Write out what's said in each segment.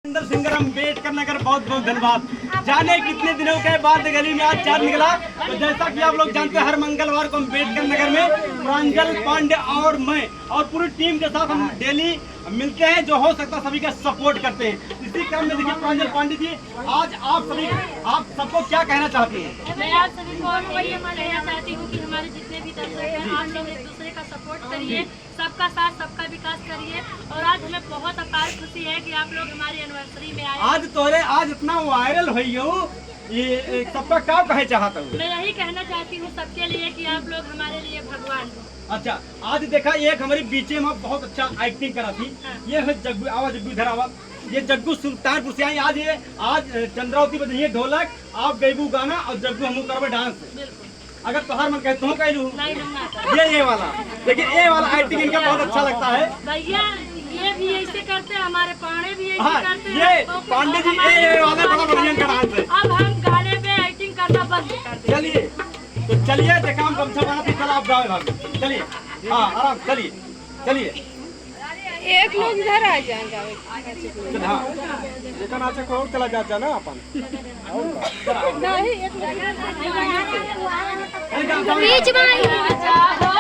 Singer Ambedkar Nagar बहुत बहुत धन्यवाद। जाने कितने दिनों के बाद गली में आज चांद निकला। तो जैसा कि आप लोग जानते हैं हर मंगलवार को अम्बेडकर नगर में प्रांजल पांडे और मैं और पूरी टीम के साथ हम डेली मिलते हैं, जो हो सकता सभी का सपोर्ट करते हैं। इसी क्रम में देखिए प्रांजल पांडे जी, आज आप सबको क्या कहना चाहती हैं? मैं आप सभी को वही कहना चाहती हूँ कि हमारे जितने भी दर्शक हैं, आप लोग एक दूसरे का सपोर्ट करिए, सबका साथ सबका विकास करिए। और आज हमें बहुत अपार खुशी है कि आप लोग हमारी एनिवर्सरी में आए। आज इतना वायरल हुई हो, ये सबका क्या कहे चाहता हूँ? मैं यही कहना चाहती हूँ सबके लिए कि आप लोग हमारे लिए भगवान हो। अच्छा, आज देखा एक हमारी बीचे में बहुत अच्छा एक्टिंग करा थी। ये है जग्गू, आवाज जग्गू, इधर आवाज। ये जग्गू सुल्तानपुर से आई। आज चंद्रावती बजी है ढोलक, आप गईबू गाना और जग्गू हम करबे डांस। अगर तोहर मन कहे तो कहलू ये वाला, लेकिन ये वाला एक्टिंग इनका बहुत अच्छा लगता है भैया। ये भी ऐसे करते हैं, हमारे पांडे भी ऐसे करते हैं। ये पांडे जी ये वाला बड़ा बढ़िया डांस है। अब हम गाने पे एक्टिंग करना बंद कर दें। चलिए तो चलिए, देखा हम गमछा बनाते चल आप जाओ भाभी। चलिए हाँ आराम, चलिए एक लोग इधर आ जाएंगे। हाँ देखा नाचे को चला जा ना अपन नहीं एक बीच में राजा हो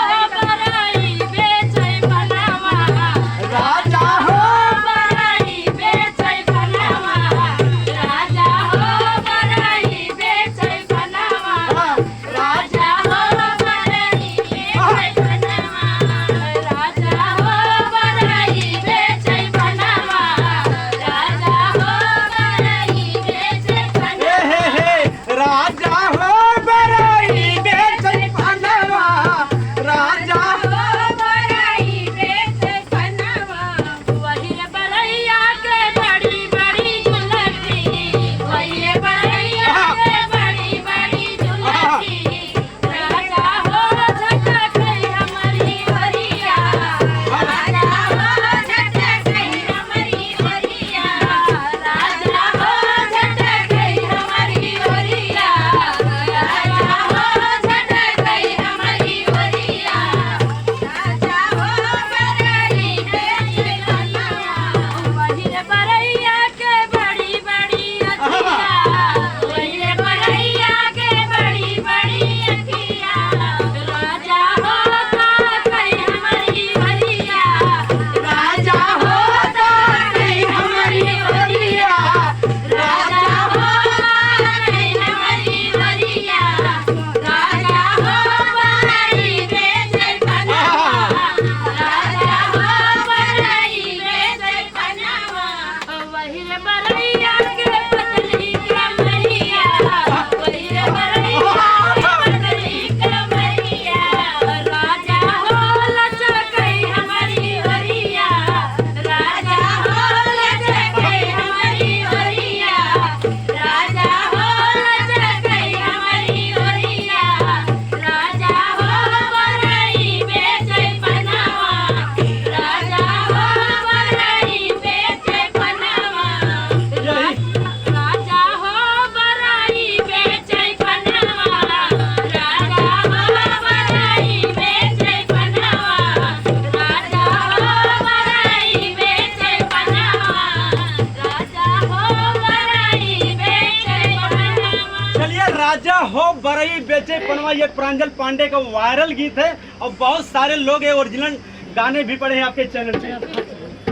राजा हो बरई बेचे पनवा, ये प्रांजल पांडे का वायरल गीत है और बहुत सारे लोग ये ओरिजिनल गाने भी पड़े हैं आपके चैनल पे।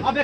अब